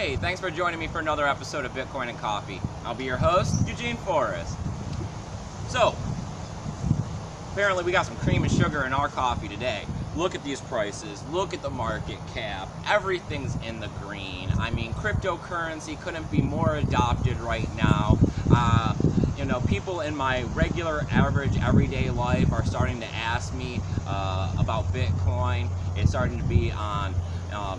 Hey, thanks for joining me for another episode of Bitcoin and Coffee. I'll be your host, Eugene Forrest. So, apparently we got some cream and sugar in our coffee today. Look at these prices, look at the market cap, everything's in the green. I mean, cryptocurrency couldn't be more adopted right now. People in my regular, average, everyday life are starting to ask me about Bitcoin. It's starting to be on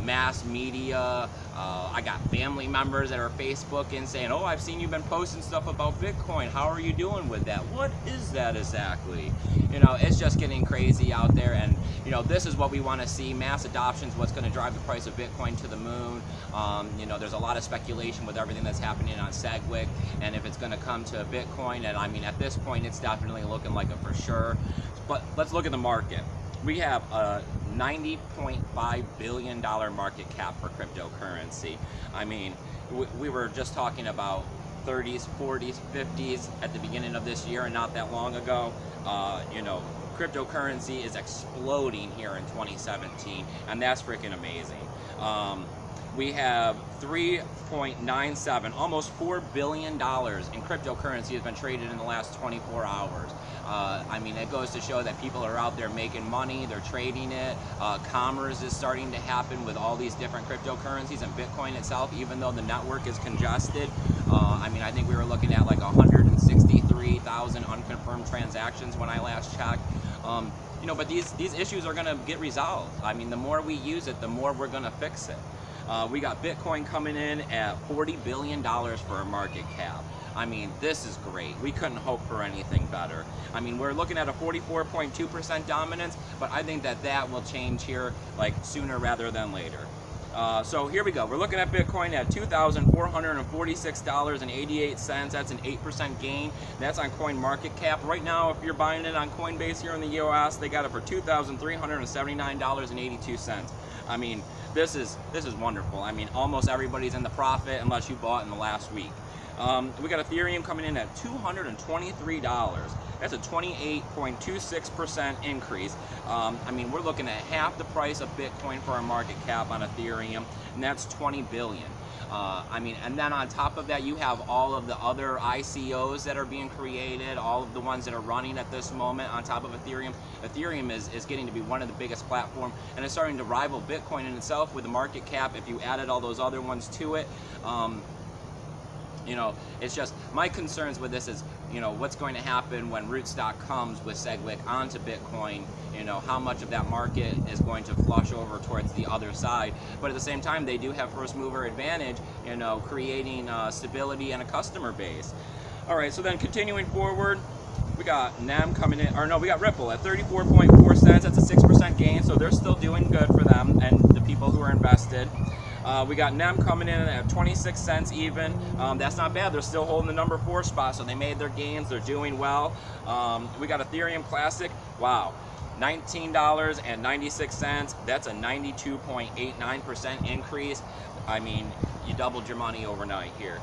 mass media. I got family members that are Facebooking saying, oh, I've seen you've been posting stuff about Bitcoin. How are you doing with that? What is that exactly? It's just getting crazy out there, and this is what we want to see. Mass adoption is what's going to drive the price of Bitcoin to the moon. There's a lot of speculation with everything that's happening on SegWit, and if it's going to come to Bitcoin, and I mean, at this point, it's definitely looking like it for sure. But let's look at the market. We have a $90.5 billion market cap for cryptocurrency. I mean, we were just talking about 30s, 40s, 50s at the beginning of this year, and not that long ago. Cryptocurrency is exploding here in 2017, and that's freaking amazing. We have 3.97, almost $4 billion in cryptocurrency has been traded in the last 24 hours. I mean, it goes to show that people are out there making money, they're trading it. Commerce is starting to happen with all these different cryptocurrencies and Bitcoin itself, even though the network is congested. I mean, I think we were looking at like 163,000 unconfirmed transactions when I last checked. But these issues are going to get resolved. I mean, the more we use it, the more we're going to fix it. We got Bitcoin coming in at $40 billion for a market cap. I mean, this is great. We couldn't hope for anything better. I mean, we're looking at a 44.2% dominance, but I think that will change here like sooner rather than later. So here we go. We're looking at Bitcoin at $2,446.88. That's an 8% gain. That's on CoinMarketCap. Right now, if you're buying it on Coinbase here in the US, they got it for $2,379.82. I mean, this is wonderful. I mean, almost everybody's in the profit unless you bought in the last week. We got Ethereum coming in at $223. That's a 28.26% increase. I mean, we're looking at half the price of Bitcoin for our market cap on Ethereum, and that's 20 billion. I mean, and then on top of that, you have all of the other ICOs that are being created, all of the ones that are running at this moment on top of Ethereum. Ethereum is getting to be one of the biggest platforms, and it's starting to rival Bitcoin in itself with the market cap if you added all those other ones to it. It's just, my concerns with this is, what's going to happen when Rootstock comes with SegWit onto Bitcoin, how much of that market is going to flush over towards the other side. But at the same time, they do have first mover advantage, creating stability and a customer base. All right, so then continuing forward, we got NEM coming in, or no, we got Ripple at 34.4 cents. That's a 6% gain, so they're still doing good for them and the people who are invested. We got NEM coming in at 26 cents even. That's not bad. They're still holding the number 4 spot, so they made their gains. They're doing well. We got Ethereum Classic. Wow. $19.96. That's a 92.89% increase. I mean, you doubled your money overnight here.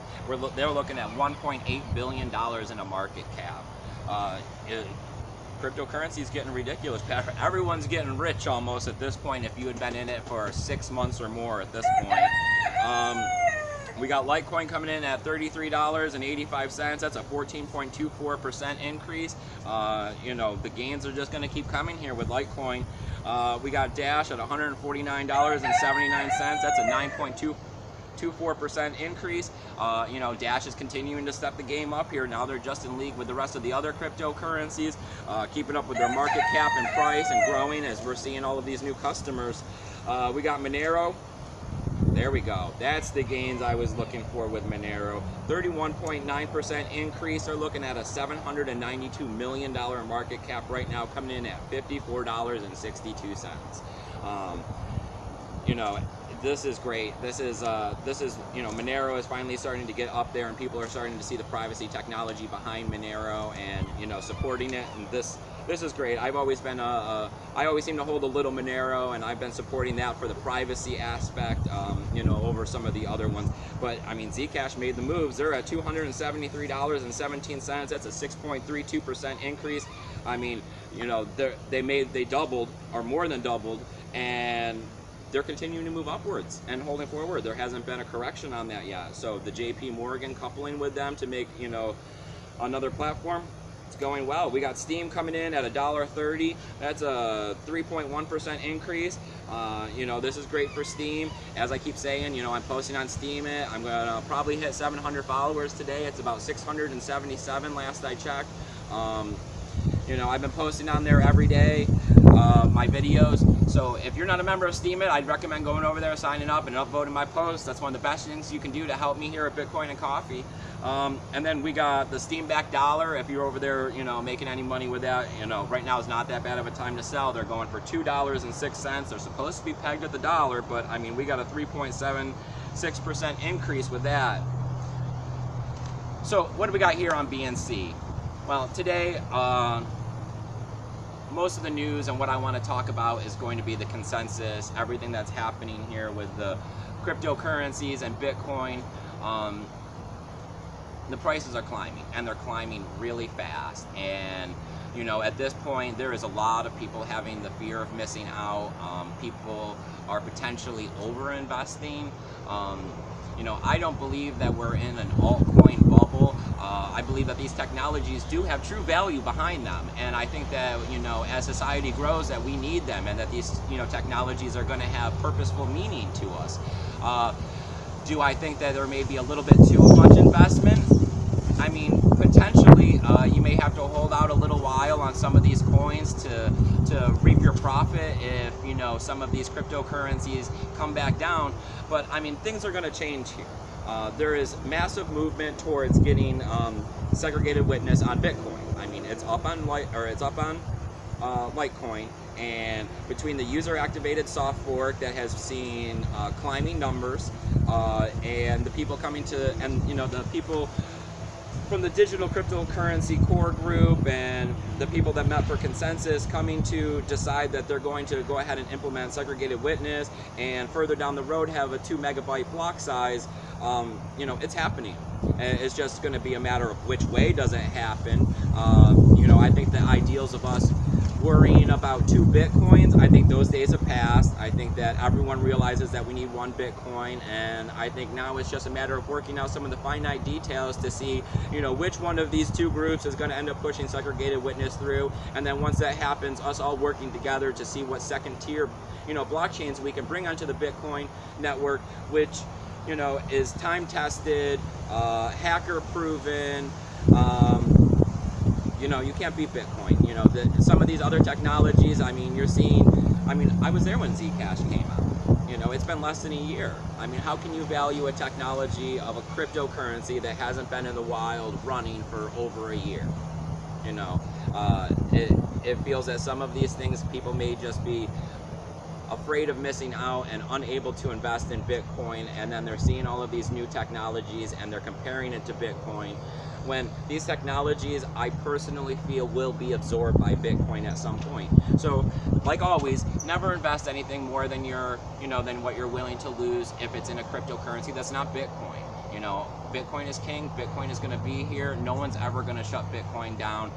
They're looking at $1.8 billion in a market cap. Cryptocurrency is getting ridiculous. Everyone's getting rich almost at this point if you had been in it for 6 months or more at this point. We got Litecoin coming in at $33.85. That's a 14.24% increase. The gains are just going to keep coming here with Litecoin. We got Dash at $149.79. That's a 9.24% increase. Dash is continuing to step the game up here. Now they're just in league with the rest of the other cryptocurrencies, keeping up with their market cap and price and growing as we're seeing all of these new customers. We got Monero. There we go. That's the gains I was looking for with Monero. 31.9% increase. They're looking at a $792 million market cap right now, coming in at $54.62. This is great. This is Monero is finally starting to get up there, and people are starting to see the privacy technology behind Monero and supporting it. And this is great. I've always been I always seem to hold a little Monero, and I've been supporting that for the privacy aspect, over some of the other ones. But I mean, Zcash made the moves. They're at $273.17. That's a 6.32% increase. I mean, they doubled or more than doubled, and they're continuing to move upwards and holding forward. There hasn't been a correction on that yet. So the JP Morgan coupling with them to make, you know, another platform, it's going well. We got Steam coming in at $1.30. That's a 3.1% increase. You know, this is great for Steam. As I keep saying, you know, I'm posting on Steam it. I'm gonna probably hit 700 followers today. It's about 677 last I checked. You know, I've been posting on there every day, my videos. So if you're not a member of Steemit, I'd recommend going over there, signing up, and upvoting my posts. That's one of the best things you can do to help me here at Bitcoin and Coffee. And then we got the Steamback dollar. If you're over there, you know, making any money with that, you know, right now is not that bad of a time to sell. They're going for $2.06. They're supposed to be pegged at the dollar, but I mean, we got a 3.76% increase with that. So what do we got here on BNC? Well, today, most of the news and what I want to talk about is going to be the consensus, everything that's happening here with the cryptocurrencies and Bitcoin. The prices are climbing, and they're climbing really fast. And you know, at this point, there is a lot of people having the fear of missing out. People are potentially over-investing. You know, I don't believe that we're in an altcoin bubble. I believe that these technologies do have true value behind them, and I think that, you know, as society grows, that we need them, and that these, you know, technologies are going to have purposeful meaning to us. Do I think that there may be a little bit too much investment? I mean, potentially, you may have to hold out a little while on some of these coins to reap your profit if, you know, some of these cryptocurrencies come back down. But I mean, things are going to change here. There is massive movement towards getting segregated witness on Bitcoin. I mean, it's up on Litecoin, and between the user-activated soft fork that has seen climbing numbers, and the people coming to, and you know, the people from the digital cryptocurrency core group and the people that met for consensus coming to decide that they're going to go ahead and implement segregated witness, and further down the road have a 2 megabyte block size. You know, it's happening. It's just going to be a matter of which way does it happen. You know, I think the ideals of us worrying about 2 Bitcoins, I think those days have passed. I think that everyone realizes that we need 1 Bitcoin, and I think now it's just a matter of working out some of the finite details to see, you know, which one of these 2 groups is going to end up pushing segregated witness through, and then once that happens, us all working together to see what second tier, you know, blockchains we can bring onto the Bitcoin network, which, you know, is time tested, hacker proven. You know, you can't beat Bitcoin. You know, some of these other technologies, I mean, you're seeing, I mean, I was there when Zcash came out. You know, it's been less than a year. I mean, how can you value a technology of a cryptocurrency that hasn't been in the wild running for over a year? You know, it feels that some of these things people may just be afraid of missing out and unable to invest in Bitcoin, and then they're seeing all of these new technologies and they're comparing it to Bitcoin, when these technologies, I personally feel, will be absorbed by Bitcoin at some point. So, like always, never invest anything more than than what you're willing to lose if it's in a cryptocurrency that's not Bitcoin. You know, Bitcoin is king. Bitcoin is going to be here. No one's ever going to shut Bitcoin down.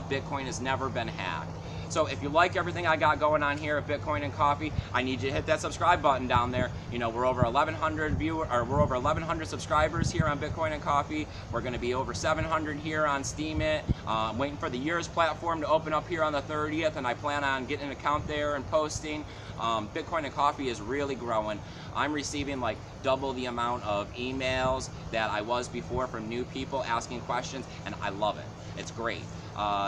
Bitcoin has never been hacked. So if you like everything I got going on here at Bitcoin and Coffee, I need you to hit that subscribe button down there. You know, we're over 1,100 subscribers here on Bitcoin and Coffee. We're going to be over 700 here on Steemit. I'm waiting for the Years platform to open up here on the 30th, and I plan on getting an account there and posting. Bitcoin and Coffee is really growing. I'm receiving like double the amount of emails that I was before from new people asking questions, and I love it. It's great.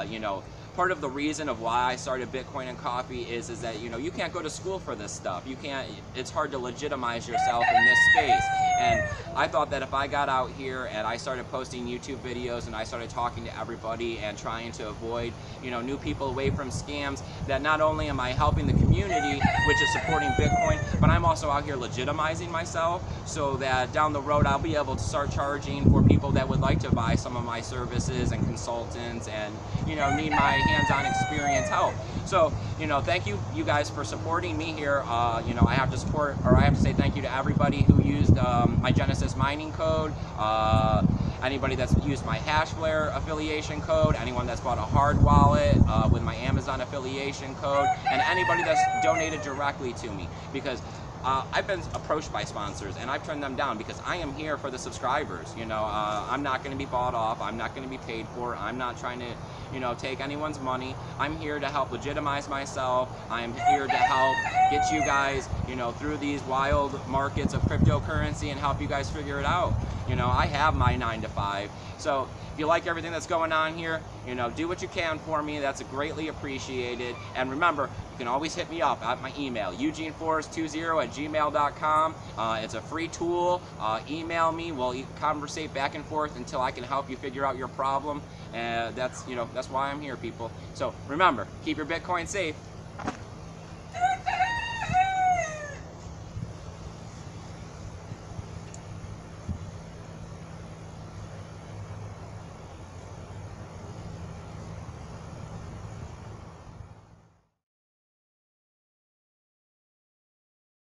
You know, part of the reason of why I started Bitcoin and Coffee is that, you know, you can't go to school for this stuff. You can't, it's hard to legitimize yourself in this space. And I thought that if I got out here and I started posting YouTube videos and I started talking to everybody and trying to avoid, you know, new people away from scams, that not only am I helping the community, which is supporting Bitcoin, but I'm also out here legitimizing myself so that down the road I'll be able to start charging for people that would like to buy some of my services and consultants and, you know, need my hands-on experience help. So, you know, thank you guys for supporting me here. You know, I have to say thank you to everybody who used my Genesis mining code, anybody that's used my Hashflare affiliation code, anyone that's bought a hard wallet with my Amazon affiliation code, and anybody that's donated directly to me, because I've been approached by sponsors and I've turned them down because I am here for the subscribers. You know, I'm not going to be bought off. I'm not going to be paid for. I'm not trying to, you know, take anyone's money. I'm here to help legitimize myself. I'm here to help get you guys, you know, through these wild markets of cryptocurrency and help you guys figure it out. You know, I have my 9 to 5. So if you like everything that's going on here, you know, do what you can for me. That's greatly appreciated. And remember, you can always hit me up at my email, eugeneforrest20@gmail.com. It's a free tool. Email me. We'll conversate back and forth until I can help you figure out your problem. And that's, you know, that's why I'm here, people. So remember, keep your Bitcoin safe.